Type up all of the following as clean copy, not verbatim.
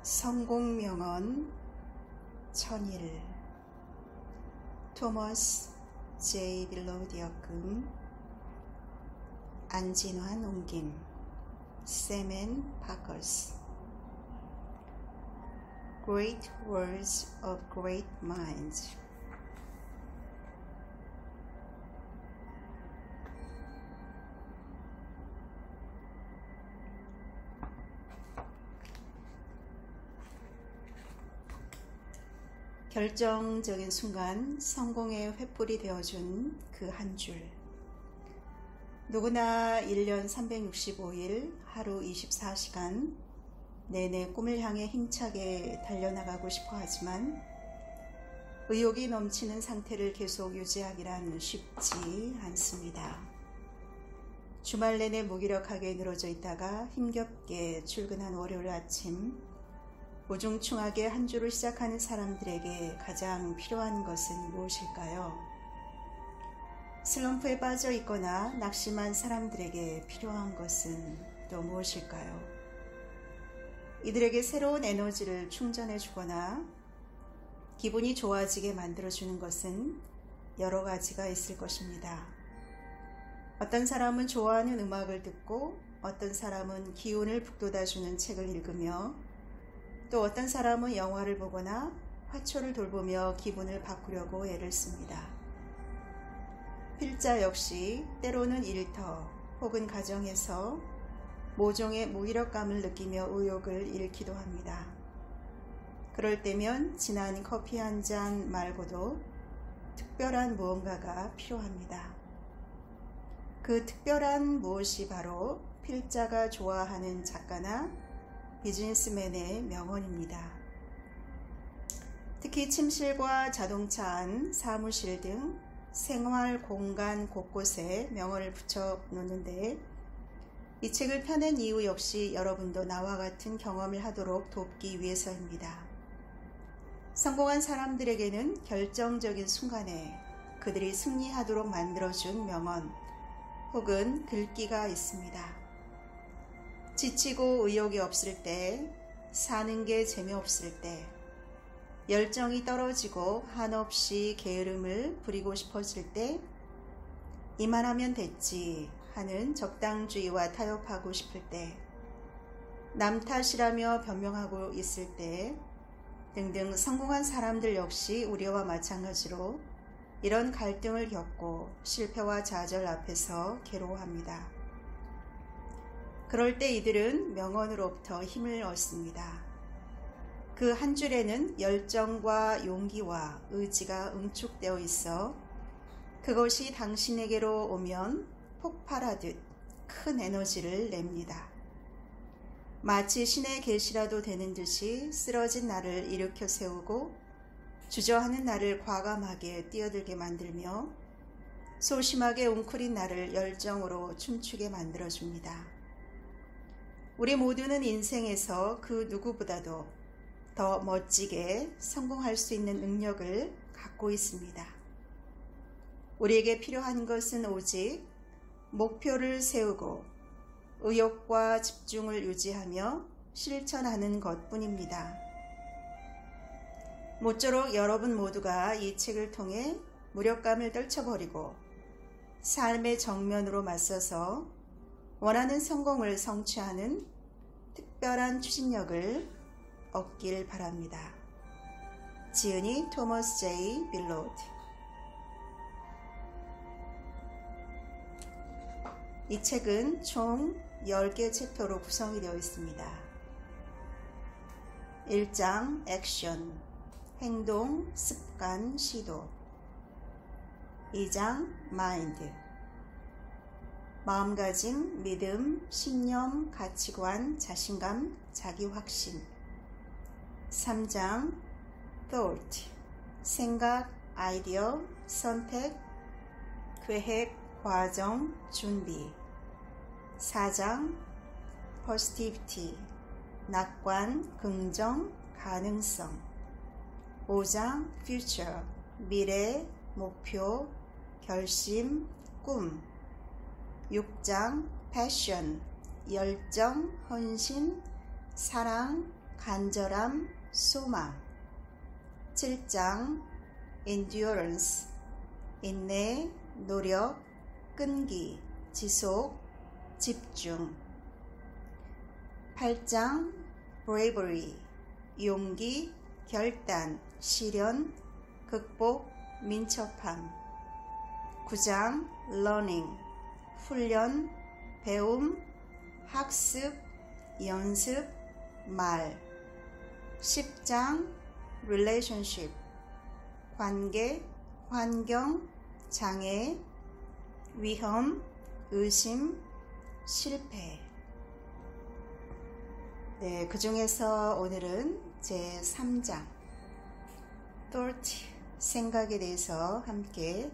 성공명언 천일 토머스 J. 빌로우드 역금 안진환 옮김 세멘 파커스 Great words of great minds. 결정적인 순간 성공의 횃불이 되어준 그 한 줄. 누구나 1년 365일 하루 24시간 내내 꿈을 향해 힘차게 달려나가고 싶어 하지만 의욕이 넘치는 상태를 계속 유지하기란 쉽지 않습니다. 주말 내내 무기력하게 늘어져 있다가 힘겹게 출근한 월요일 아침, 우중충하게 한 주를 시작하는 사람들에게 가장 필요한 것은 무엇일까요? 슬럼프에 빠져 있거나 낙심한 사람들에게 필요한 것은 또 무엇일까요? 이들에게 새로운 에너지를 충전해 주거나 기분이 좋아지게 만들어주는 것은 여러 가지가 있을 것입니다. 어떤 사람은 좋아하는 음악을 듣고, 어떤 사람은 기운을 북돋아주는 책을 읽으며, 또 어떤 사람은 영화를 보거나 화초를 돌보며 기분을 바꾸려고 애를 씁니다. 필자 역시 때로는 일터 혹은 가정에서 모종의 무기력감을 느끼며 의욕을 잃기도 합니다. 그럴 때면 진한 커피 한 잔 말고도 특별한 무언가가 필요합니다. 그 특별한 무엇이 바로 필자가 좋아하는 작가나 비즈니스맨의 명언입니다. 특히 침실과 자동차 안, 사무실 등 생활 공간 곳곳에 명언을 붙여 놓는데, 이 책을 펴낸 이유 역시 여러분도 나와 같은 경험을 하도록 돕기 위해서입니다. 성공한 사람들에게는 결정적인 순간에 그들이 승리하도록 만들어준 명언 혹은 글귀가 있습니다. 지치고 의욕이 없을 때, 사는 게 재미없을 때, 열정이 떨어지고 한없이 게으름을 부리고 싶어질 때, 이만하면 됐지 하는 적당주의와 타협하고 싶을 때, 남 탓이라며 변명하고 있을 때 등등 성공한 사람들 역시 우리와 마찬가지로 이런 갈등을 겪고 실패와 좌절 앞에서 괴로워합니다. 그럴 때 이들은 명언으로부터 힘을 얻습니다. 그 한 줄에는 열정과 용기와 의지가 응축되어 있어 그것이 당신에게로 오면 폭발하듯 큰 에너지를 냅니다. 마치 신의 계시라도 되는 듯이 쓰러진 나를 일으켜 세우고 주저하는 나를 과감하게 뛰어들게 만들며 소심하게 웅크린 나를 열정으로 춤추게 만들어줍니다. 우리 모두는 인생에서 그 누구보다도 더 멋지게 성공할 수 있는 능력을 갖고 있습니다. 우리에게 필요한 것은 오직 목표를 세우고 의욕과 집중을 유지하며 실천하는 것뿐입니다. 모쪼록 여러분 모두가 이 책을 통해 무력감을 떨쳐버리고 삶의 정면으로 맞서서 원하는 성공을 성취하는 특별한 추진력을 얻길 바랍니다. 지은이 토머스 J. 빌로우드. 이 책은 총 10개 챕터로 구성이 되어 있습니다. 1장 액션, 행동, 습관, 시도. 2장 마인드, 마음가짐, 믿음, 신념, 가치관, 자신감, 자기 확신. 3장 thought, 생각, 아이디어, 선택, 계획, 과정, 준비. 4장 positivity, 낙관, 긍정, 가능성. 5장 future, 미래, 목표, 결심, 꿈. 6장 passion, 열정, 헌신, 사랑, 간절함, 소망. 7장 endurance, 인내, 노력, 끈기, 지속, 집중. 8장 bravery, 용기, 결단, 실현, 극복, 민첩함. 9장 learning, 훈련, 배움, 학습, 연습, 말. 10장 relationship, 관계, 환경, 장애, 위험, 의심, 실패. 네, 그 중에서 오늘은 제 3장 thought, 생각에 대해서 함께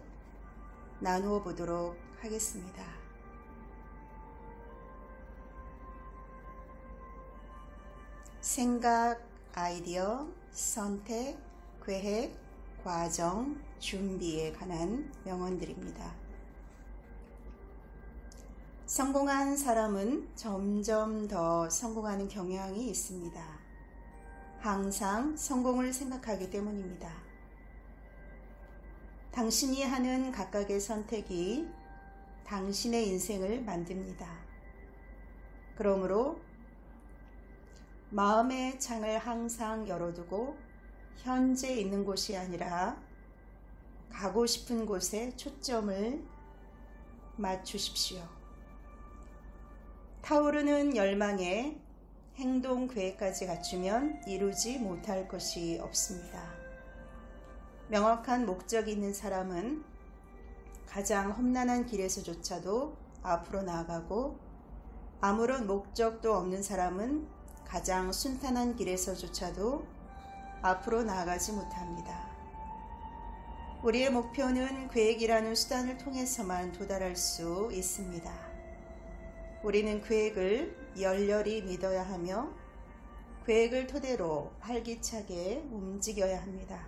나누어 보도록 하겠습니다. 생각, 아이디어, 선택, 계획, 과정, 준비에 관한 명언들입니다. 성공한 사람은 점점 더 성공하는 경향이 있습니다. 항상 성공을 생각하기 때문입니다. 당신이 하는 각각의 선택이 당신의 인생을 만듭니다. 그러므로 마음의 창을 항상 열어두고 현재 있는 곳이 아니라 가고 싶은 곳에 초점을 맞추십시오. 타오르는 열망에 행동 계획까지 갖추면 이루지 못할 것이 없습니다. 명확한 목적이 있는 사람은 가장 험난한 길에서조차도 앞으로 나아가고, 아무런 목적도 없는 사람은 가장 순탄한 길에서조차도 앞으로 나아가지 못합니다. 우리의 목표는 계획이라는 수단을 통해서만 도달할 수 있습니다. 우리는 계획을 열렬히 믿어야 하며 계획을 토대로 활기차게 움직여야 합니다.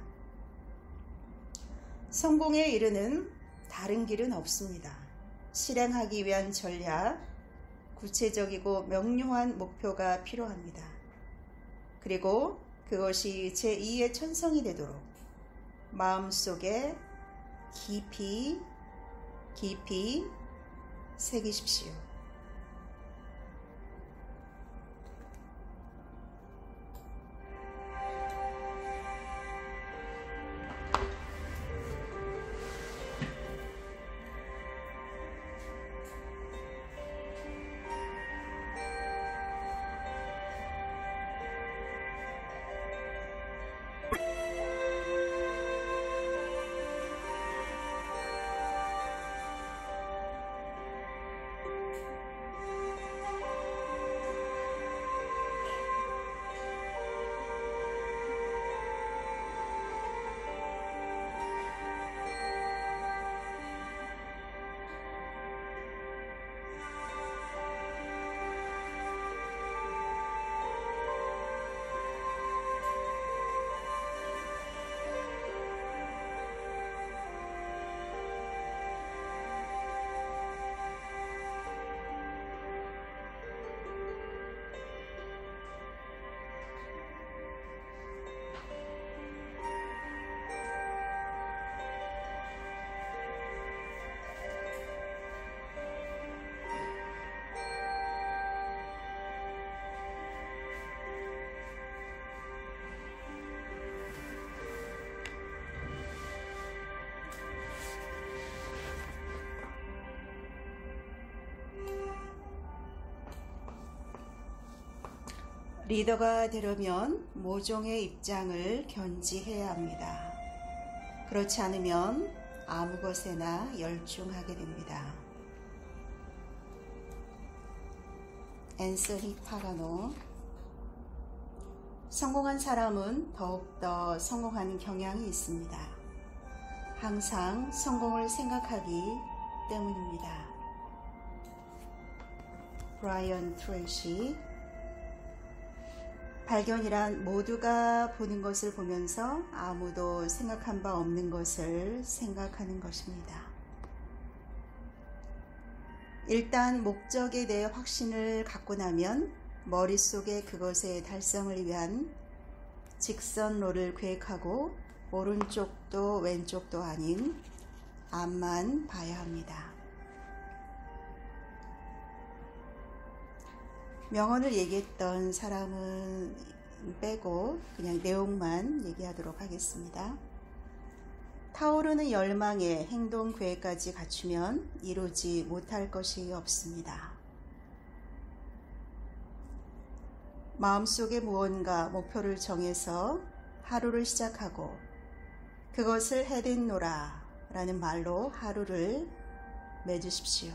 성공에 이르는 다른 길은 없습니다. 실행하기 위한 전략, 구체적이고 명료한 목표가 필요합니다. 그리고 그것이 제2의 천성이 되도록 마음속에 깊이 새기십시오. 리더가 되려면 모종의 입장을 견지해야 합니다. 그렇지 않으면 아무 것에나 열중하게 됩니다. 앤서니 파가노. 성공한 사람은 더욱더 성공하는 경향이 있습니다. 항상 성공을 생각하기 때문입니다. 브라이언 트레이시. 발견이란 모두가 보는 것을 보면서 아무도 생각한 바 없는 것을 생각하는 것입니다. 일단 목적에 대해 확신을 갖고 나면 머릿속에 그것의 달성을 위한 직선로를 계획하고 오른쪽도 왼쪽도 아닌 앞만 봐야 합니다. 명언을 얘기했던 사람은 빼고 그냥 내용만 얘기하도록 하겠습니다. 타오르는 열망에 행동 계획까지 갖추면 이루지 못할 것이 없습니다. 마음속에 무언가 목표를 정해서 하루를 시작하고 그것을 해냈노라 라는 말로 하루를 맺으십시오.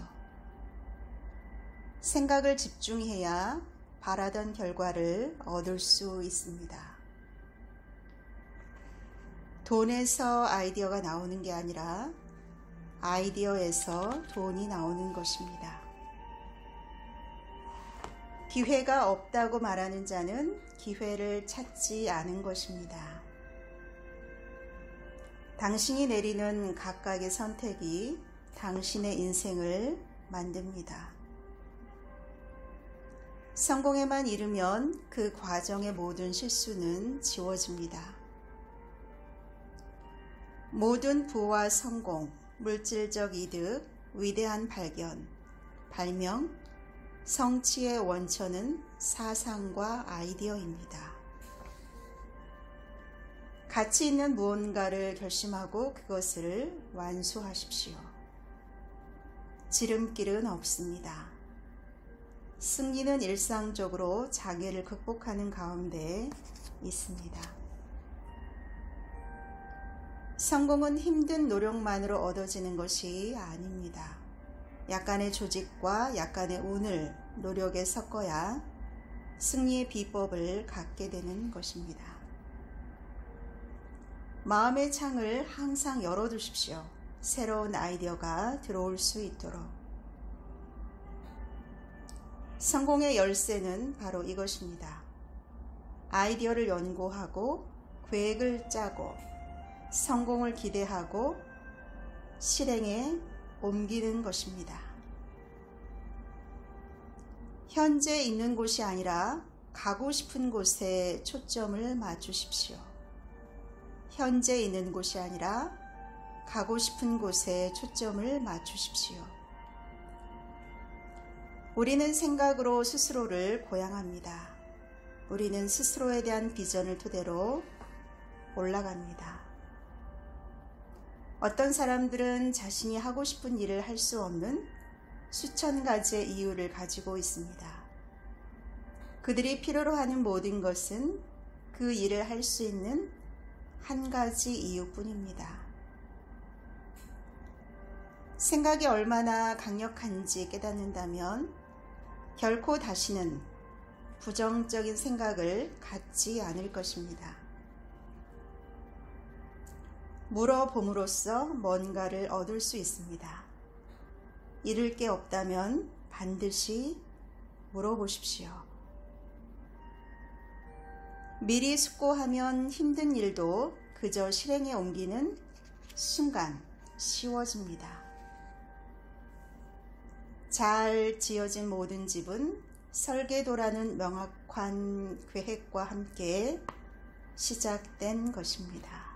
생각을 집중해야 바라던 결과를 얻을 수 있습니다. 돈에서 아이디어가 나오는 게 아니라 아이디어에서 돈이 나오는 것입니다. 기회가 없다고 말하는 자는 기회를 찾지 않은 것입니다. 당신이 내리는 각각의 선택이 당신의 인생을 만듭니다. 성공에만 이르면 그 과정의 모든 실수는 지워집니다. 모든 부와 성공, 물질적 이득, 위대한 발견, 발명, 성취의 원천은 사상과 아이디어입니다. 가치 있는 무언가를 결심하고 그것을 완수하십시오. 지름길은 없습니다. 승리는 일상적으로 장애를 극복하는 가운데 있습니다. 성공은 힘든 노력만으로 얻어지는 것이 아닙니다. 약간의 조직과 약간의 운을 노력에 섞어야 승리의 비법을 갖게 되는 것입니다. 마음의 창을 항상 열어두십시오. 새로운 아이디어가 들어올 수 있도록. 성공의 열쇠는 바로 이것입니다. 아이디어를 연구하고 계획을 짜고 성공을 기대하고 실행에 옮기는 것입니다. 현재 있는 곳이 아니라 가고 싶은 곳에 초점을 맞추십시오. 현재 있는 곳이 아니라 가고 싶은 곳에 초점을 맞추십시오. 우리는 생각으로 스스로를 고양합니다. 우리는 스스로에 대한 비전을 토대로 올라갑니다. 어떤 사람들은 자신이 하고 싶은 일을 할 수 없는 수천 가지의 이유를 가지고 있습니다. 그들이 필요로 하는 모든 것은 그 일을 할 수 있는 한 가지 이유뿐입니다. 생각이 얼마나 강력한지 깨닫는다면 결코 다시는 부정적인 생각을 갖지 않을 것입니다. 물어봄으로써 뭔가를 얻을 수 있습니다. 잃을 게 없다면 반드시 물어보십시오. 미리 숙고하면 힘든 일도 그저 실행에 옮기는 순간 쉬워집니다. 잘 지어진 모든 집은 설계도라는 명확한 계획과 함께 시작된 것입니다.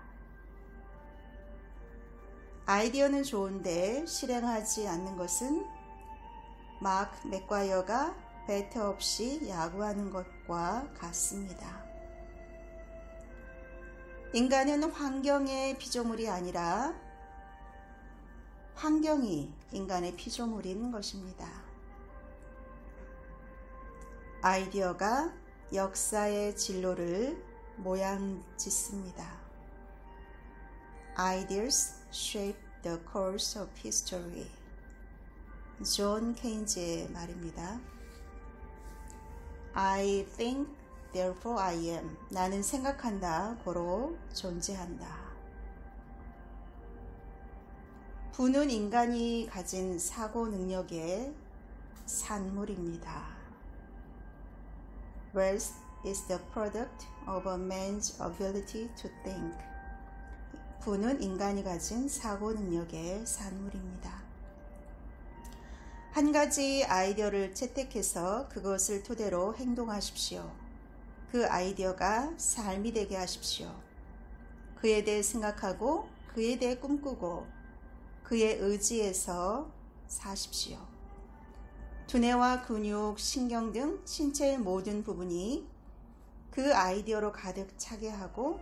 아이디어는 좋은데 실행하지 않는 것은 마크 맥과이어가 배트 없이 야구하는 것과 같습니다. 인간은 환경의 피조물이 아니라 환경이 인간의 피조물인 것입니다. 아이디어가 역사의 진로를 모양짓습니다. Ideas shape the course of history. 존 케인즈의 말입니다. I think, therefore I am. 나는 생각한다, 고로 존재한다. 부는 인간이 가진 사고 능력의 산물입니다. Wealth is the product of a man's ability to think. 부는 인간이 가진 사고 능력의 산물입니다. 한 가지 아이디어를 채택해서 그것을 토대로 행동하십시오. 그 아이디어가 삶이 되게 하십시오. 그에 대해 생각하고 그에 대해 꿈꾸고 그의 의지에서 사십시오. 두뇌와 근육, 신경 등 신체의 모든 부분이 그 아이디어로 가득 차게 하고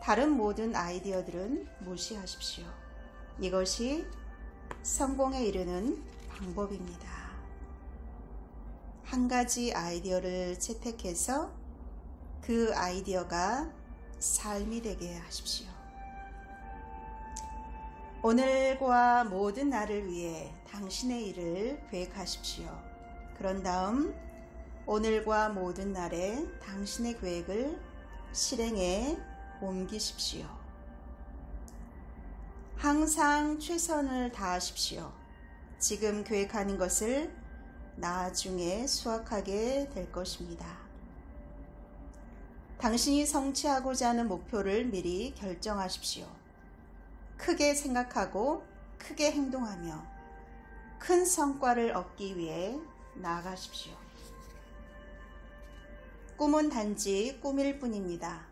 다른 모든 아이디어들은 무시하십시오. 이것이 성공에 이르는 방법입니다. 한 가지 아이디어를 채택해서 그 아이디어가 삶이 되게 하십시오. 오늘과 모든 날을 위해 당신의 일을 계획하십시오. 그런 다음 오늘과 모든 날에 당신의 계획을 실행에 옮기십시오. 항상 최선을 다하십시오. 지금 계획하는 것을 나중에 수확하게 될 것입니다. 당신이 성취하고자 하는 목표를 미리 결정하십시오. 크게 생각하고 크게 행동하며 큰 성과를 얻기 위해 나아가십시오. 꿈은 단지 꿈일 뿐입니다.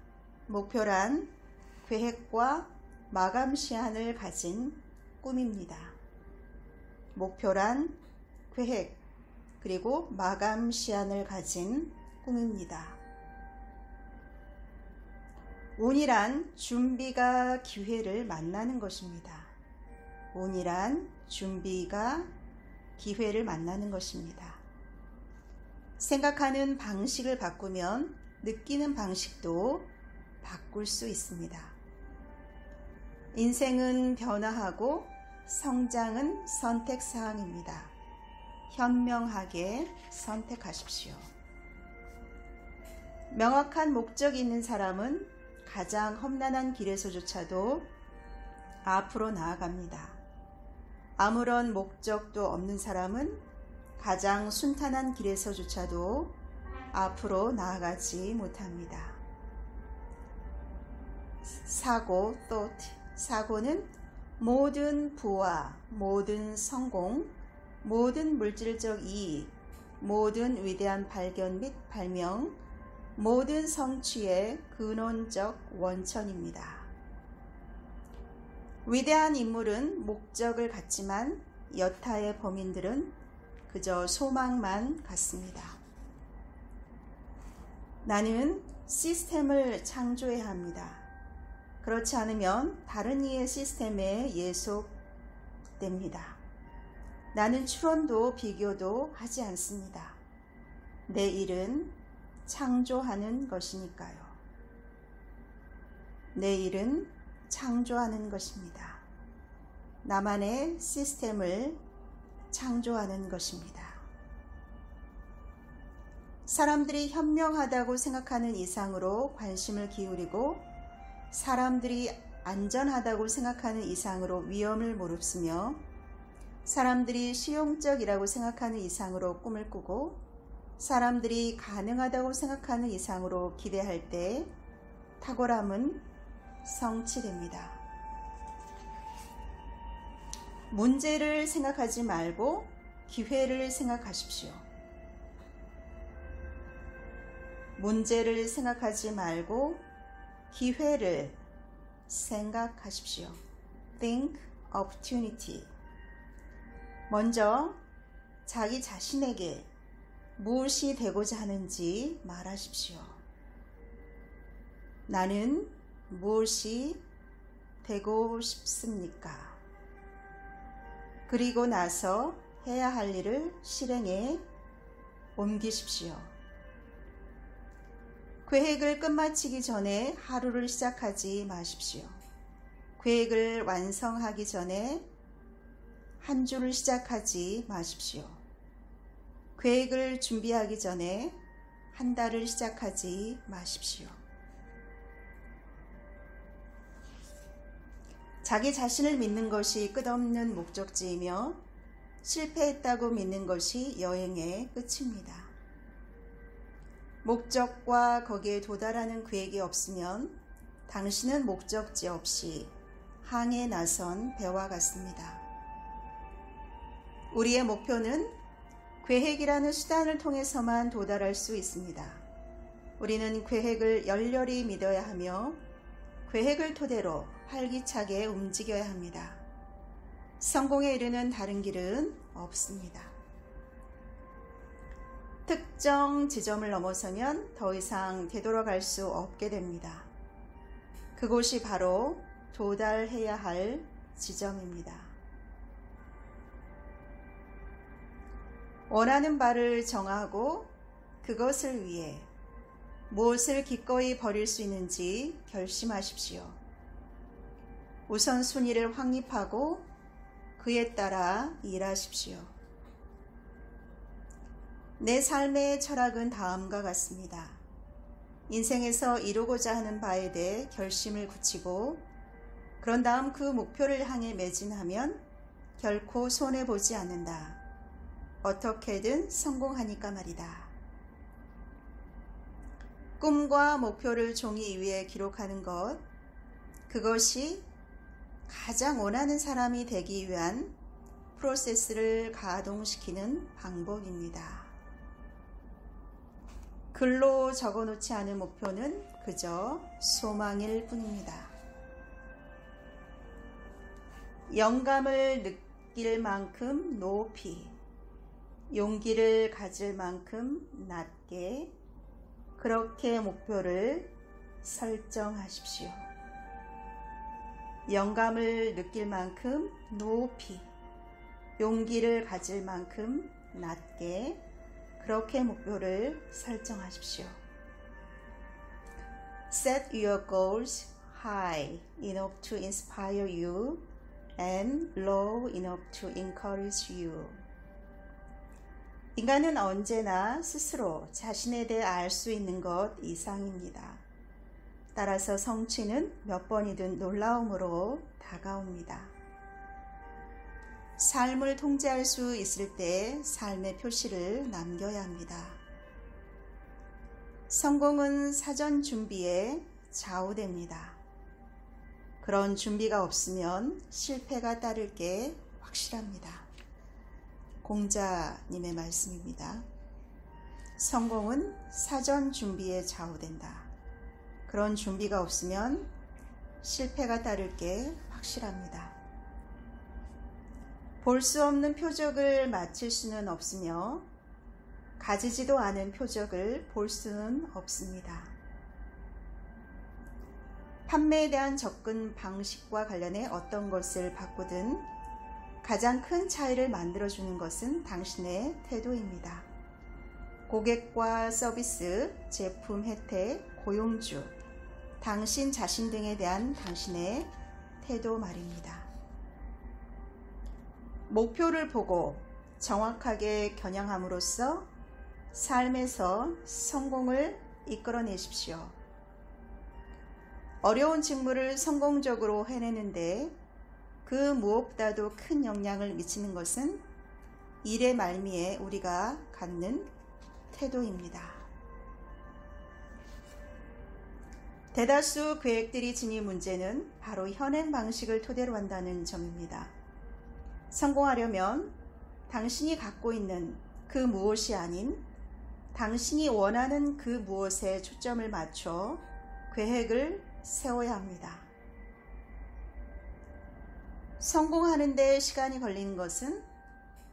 목표란 계획과 마감 시한을 가진 꿈입니다. 목표란 계획 그리고 마감 시한을 가진 꿈입니다. 운이란 준비가 기회를 만나는 것입니다. 운이란 준비가 기회를 만나는 것입니다. 생각하는 방식을 바꾸면 느끼는 방식도 바꿀 수 있습니다. 인생은 변화하고 성장은 선택사항입니다. 현명하게 선택하십시오. 명확한 목적이 있는 사람은 가장 험난한 길에서조차도 앞으로 나아갑니다. 아무런 목적도 없는 사람은 가장 순탄한 길에서조차도 앞으로 나아가지 못합니다. 사고, thought. 사고는 모든 부와 모든 성공, 모든 물질적 이익, 모든 위대한 발견 및 발명, 모든 성취의 근원적 원천입니다. 위대한 인물은 목적을 갖지만 여타의 범인들은 그저 소망만 갖습니다. 나는 시스템을 창조해야 합니다. 그렇지 않으면 다른 이의 시스템에 예속됩니다. 나는 추론도 비교도 하지 않습니다. 내 일은 창조하는 것이니까요. 내 일은 창조하는 것입니다. 나만의 시스템을 창조하는 것입니다. 사람들이 현명하다고 생각하는 이상으로 관심을 기울이고 사람들이 안전하다고 생각하는 이상으로 위험을 무릅쓰며 사람들이 실용적이라고 생각하는 이상으로 꿈을 꾸고 사람들이 가능하다고 생각하는 이상으로 기대할 때 탁월함은 성취됩니다. 문제를 생각하지 말고 기회를 생각하십시오. 문제를 생각하지 말고 기회를 생각하십시오. Think opportunity. 먼저 자기 자신에게 무엇이 되고자 하는지 말하십시오. 나는 무엇이 되고 싶습니까? 그리고 나서 해야 할 일을 실행에 옮기십시오. 계획을 끝마치기 전에 하루를 시작하지 마십시오. 계획을 완성하기 전에 한 주를 시작하지 마십시오. 계획을 준비하기 전에 한 달을 시작하지 마십시오. 자기 자신을 믿는 것이 끝없는 목적지이며 실패했다고 믿는 것이 여행의 끝입니다. 목적과 거기에 도달하는 계획이 없으면 당신은 목적지 없이 항해에 나선 배와 같습니다. 우리의 목표는 계획이라는 수단을 통해서만 도달할 수 있습니다. 우리는 계획을 열렬히 믿어야 하며 계획을 토대로 활기차게 움직여야 합니다. 성공에 이르는 다른 길은 없습니다. 특정 지점을 넘어서면 더 이상 되돌아갈 수 없게 됩니다. 그곳이 바로 도달해야 할 지점입니다. 원하는 바를 정하고 그것을 위해 무엇을 기꺼이 버릴 수 있는지 결심하십시오. 우선순위를 확립하고 그에 따라 일하십시오. 내 삶의 철학은 다음과 같습니다. 인생에서 이루고자 하는 바에 대해 결심을 굳히고 그런 다음 그 목표를 향해 매진하면 결코 손해보지 않는다. 어떻게든 성공하니까 말이다. 꿈과 목표를 종이 위에 기록하는 것, 그것이 가장 원하는 사람이 되기 위한 프로세스를 가동시키는 방법입니다. 글로 적어놓지 않은 목표는 그저 소망일 뿐입니다. 영감을 느낄 만큼 높이, 용기를 가질 만큼 낮게 그렇게 목표를 설정하십시오. 영감을 느낄 만큼 높이, 용기를 가질 만큼 낮게 그렇게 목표를 설정하십시오. Set your goals high enough to inspire you and low enough to encourage you. 인간은 언제나 스스로 자신에 대해 알 수 있는 것 이상입니다. 따라서 성취는 몇 번이든 놀라움으로 다가옵니다. 삶을 통제할 수 있을 때 삶의 표시를 남겨야 합니다. 성공은 사전 준비에 좌우됩니다. 그런 준비가 없으면 실패가 따를 게 확실합니다. 공자님의 말씀입니다. 성공은 사전 준비에 좌우된다. 그런 준비가 없으면 실패가 따를 게 확실합니다. 볼 수 없는 표적을 맞출 수는 없으며 가지지도 않은 표적을 볼 수는 없습니다. 판매에 대한 접근 방식과 관련해 어떤 것을 바꾸든 가장 큰 차이를 만들어주는 것은 당신의 태도입니다. 고객과 서비스, 제품 혜택, 고용주, 당신 자신 등에 대한 당신의 태도 말입니다. 목표를 보고 정확하게 겨냥함으로써 삶에서 성공을 이끌어내십시오. 어려운 직무를 성공적으로 해내는데 그 무엇보다도 큰 영향을 미치는 것은 일의 말미에 우리가 갖는 태도입니다. 대다수 계획들이 지닌 문제는 바로 현행 방식을 토대로 한다는 점입니다. 성공하려면 당신이 갖고 있는 그 무엇이 아닌 당신이 원하는 그 무엇에 초점을 맞춰 계획을 세워야 합니다. 성공하는 데 시간이 걸리는 것은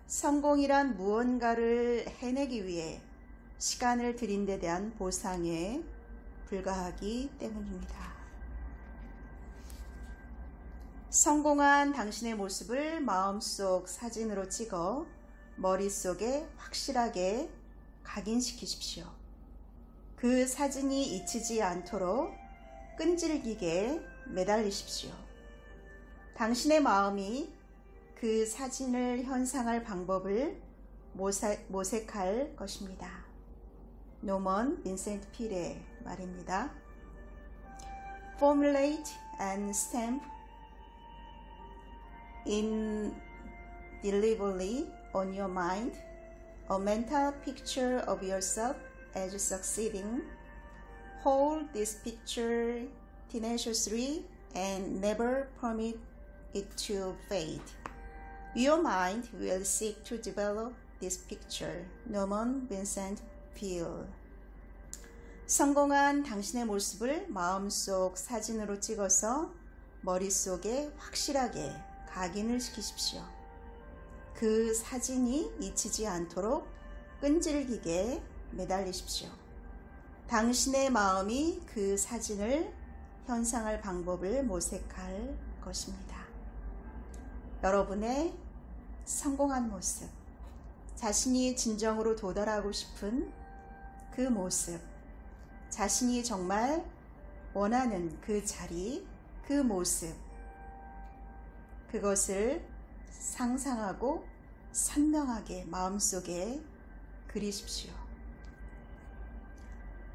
성공이란 무언가를 해내기 위해 시간을 들인 데 대한 보상에 불과하기 때문입니다. 성공한 당신의 모습을 마음속 사진으로 찍어 머릿속에 확실하게 각인시키십시오. 그 사진이 잊히지 않도록 끈질기게 매달리십시오. 당신의 마음이 그 사진을 현상할 방법을 모색할 것입니다. 노먼 빈센트 필의 말입니다. Formulate and stamp indelibly on your mind a mental picture of yourself as succeeding. Hold this picture tenaciously and never permit it to fade. Your mind will seek to develop this picture. Norman Vincent Peale. 성공한 당신의 모습을 마음속 사진으로 찍어서 머릿속에 확실하게 각인을 시키십시오. 그 사진이 잊히지 않도록 끈질기게 매달리십시오. 당신의 마음이 그 사진을 현상할 방법을 모색할 것입니다. 여러분의 성공한 모습, 자신이 진정으로 도달하고 싶은 그 모습, 자신이 정말 원하는 그 자리, 그 모습, 그것을 상상하고 선명하게 마음속에 그리십시오.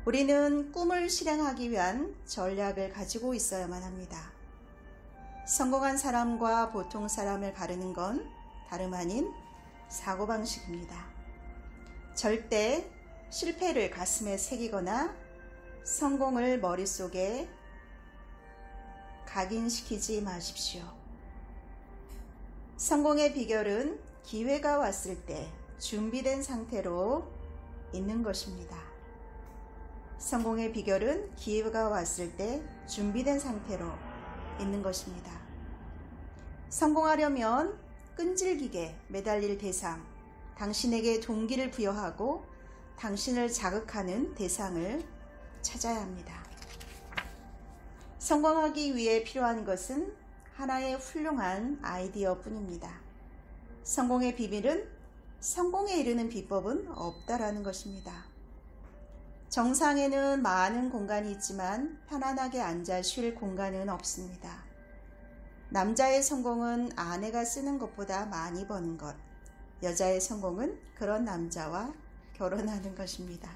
우리는 꿈을 실행하기 위한 전략을 가지고 있어야만 합니다. 성공한 사람과 보통 사람을 가르는 건 다름 아닌 사고방식입니다. 절대 실패를 가슴에 새기거나 성공을 머릿속에 각인시키지 마십시오. 성공의 비결은 기회가 왔을 때 준비된 상태로 있는 것입니다. 성공의 비결은 기회가 왔을 때 준비된 상태로 있는 것입니다. 성공하려면 끈질기게 매달릴 대상, 당신에게 동기를 부여하고 당신을 자극하는 대상을 찾아야 합니다. 성공하기 위해 필요한 것은 하나의 훌륭한 아이디어뿐입니다. 성공의 비밀은 성공에 이르는 비법은 없다라는 것입니다. 정상에는 많은 공간이 있지만 편안하게 앉아 쉴 공간은 없습니다. 남자의 성공은 아내가 쓰는 것보다 많이 버는 것, 여자의 성공은 그런 남자와 결혼하는 것입니다.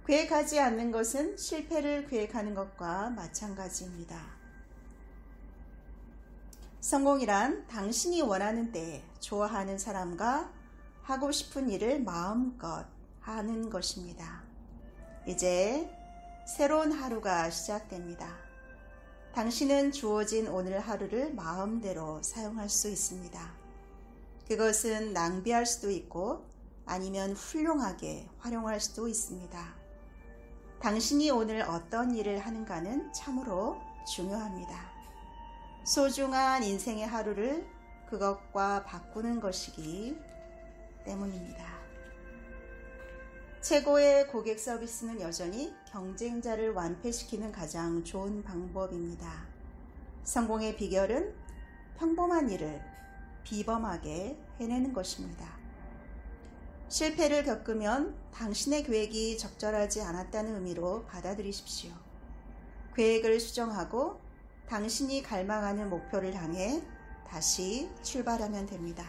계획하지 않는 것은 실패를 계획하는 것과 마찬가지입니다. 성공이란 당신이 원하는 때에 좋아하는 사람과 하고 싶은 일을 마음껏 하는 것입니다. 이제 새로운 하루가 시작됩니다. 당신은 주어진 오늘 하루를 마음대로 사용할 수 있습니다. 그것은 낭비할 수도 있고 아니면 훌륭하게 활용할 수도 있습니다. 당신이 오늘 어떤 일을 하는가는 참으로 중요합니다. 소중한 인생의 하루를 그것과 바꾸는 것이기 때문입니다. 최고의 고객 서비스는 여전히 경쟁자를 완패시키는 가장 좋은 방법입니다. 성공의 비결은 평범한 일을 비범하게 해내는 것입니다. 실패를 겪으면 당신의 계획이 적절하지 않았다는 의미로 받아들이십시오. 계획을 수정하고 당신이 갈망하는 목표를 향해 다시 출발하면 됩니다.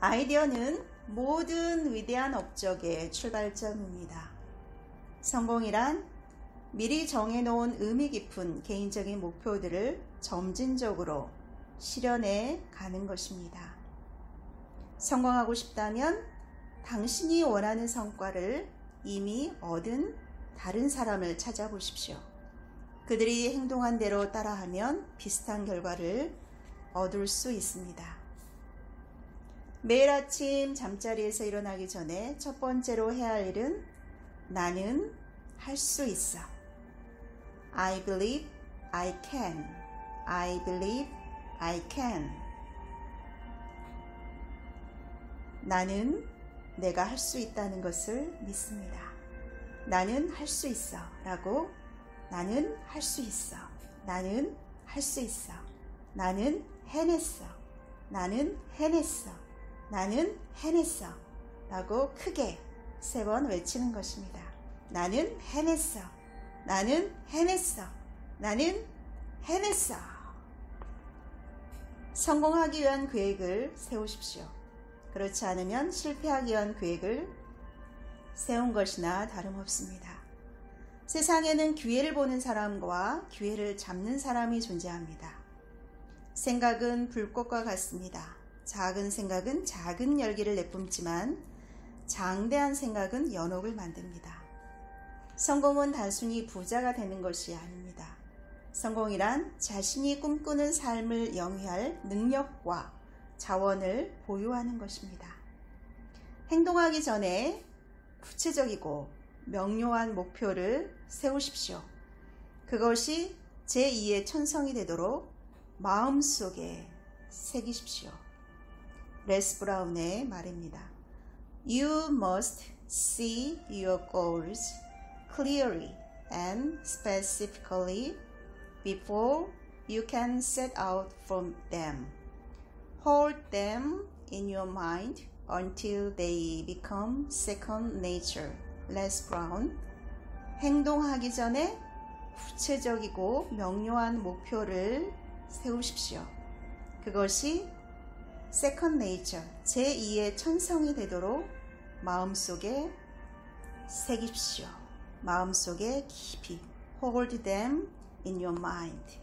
아이디어는 모든 위대한 업적의 출발점입니다. 성공이란 미리 정해놓은 의미 깊은 개인적인 목표들을 점진적으로 실현해 가는 것입니다. 성공하고 싶다면 당신이 원하는 성과를 이미 얻은 다른 사람을 찾아보십시오. 그들이 행동한 대로 따라하면 비슷한 결과를 얻을 수 있습니다. 매일 아침 잠자리에서 일어나기 전에 첫 번째로 해야 할 일은 나는 할 수 있어. I believe I can. I believe I can. 나는 내가 할 수 있다는 것을 믿습니다. 나는 할 수 있어 라고 나는 할 수 있어. 나는 할 수 있어. 나는 해냈어. 나는 해냈어. 나는 해냈어. 라고 크게 3번 외치는 것입니다. 나는 해냈어. 나는 해냈어. 나는 해냈어. 성공하기 위한 계획을 세우십시오. 그렇지 않으면 실패하기 위한 계획을 세운 것이나 다름없습니다. 세상에는 기회를 보는 사람과 기회를 잡는 사람이 존재합니다. 생각은 불꽃과 같습니다. 작은 생각은 작은 열기를 내뿜지만 장대한 생각은 연옥을 만듭니다. 성공은 단순히 부자가 되는 것이 아닙니다. 성공이란 자신이 꿈꾸는 삶을 영위할 능력과 자원을 보유하는 것입니다. 행동하기 전에 구체적이고 명료한 목표를 세우십시오. 그것이 제2의 천성이 되도록 마음속에 새기십시오. 레스 브라운의 말입니다. You must see your goals clearly and specifically before you can set out from them. Hold them in your mind until they become second nature. Les Brown. 행동하기 전에 구체적이고 명료한 목표를 세우십시오. 그것이 second nature, 제2의 천성이 되도록 마음속에 새깁시오. 마음속에 깊이 hold them in your mind.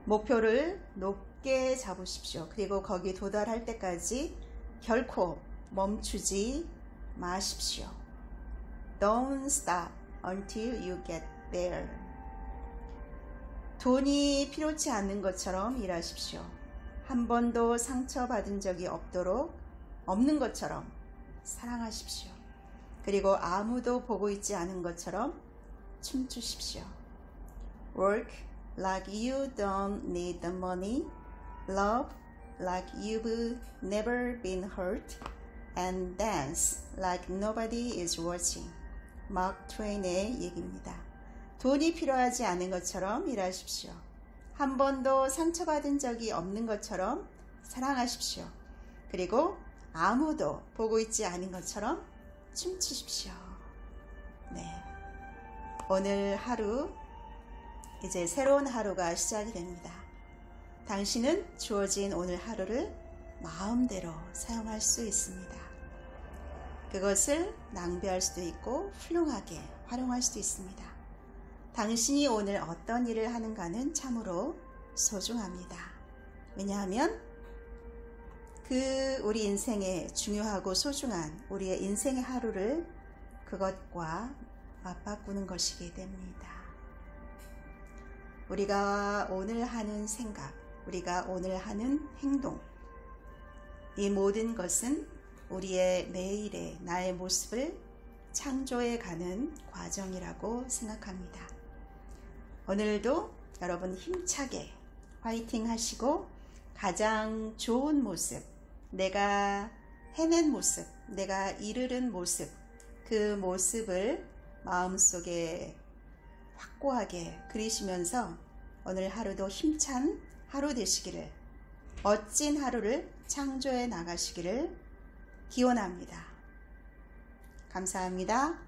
목표를 높게 잡으십시오. 그리고 거기 도달할 때까지 결코 멈추지 마십시오. Don't stop until you get there. 돈이 필요치 않는 것처럼 일하십시오. 한 번도 상처받은 적이 없는 것처럼 사랑하십시오. 그리고 아무도 보고 있지 않은 것처럼 춤추십시오. Work like you don't need the money. Love like you've never been hurt. And dance like nobody is watching. 마크 트웨인의 얘기입니다. 돈이 필요하지 않은 것처럼 일하십시오. 한 번도 상처받은 적이 없는 것처럼 사랑하십시오. 그리고 아무도 보고 있지 않은 것처럼 춤추십시오. 네. 오늘 하루, 이제 새로운 하루가 시작이 됩니다. 당신은 주어진 오늘 하루를 마음대로 사용할 수 있습니다. 그것을 낭비할 수도 있고 훌륭하게 활용할 수도 있습니다. 당신이 오늘 어떤 일을 하는가는 참으로 소중합니다. 왜냐하면 우리 인생에 중요하고 소중한 우리의 인생의 하루를 그것과 맞바꾸는 것이기 때문이다. 우리가 오늘 하는 생각, 우리가 오늘 하는 행동, 이 모든 것은 우리의 매일의 나의 모습을 창조해 가는 과정이라고 생각합니다. 오늘도 여러분 힘차게 화이팅 하시고 가장 좋은 모습, 내가 해낸 모습, 내가 이르는 모습, 그 모습을 마음속에 확고하게 그리시면서 오늘 하루도 힘찬 하루 되시기를, 멋진 하루를 창조해 나가시기를 기원합니다. 감사합니다.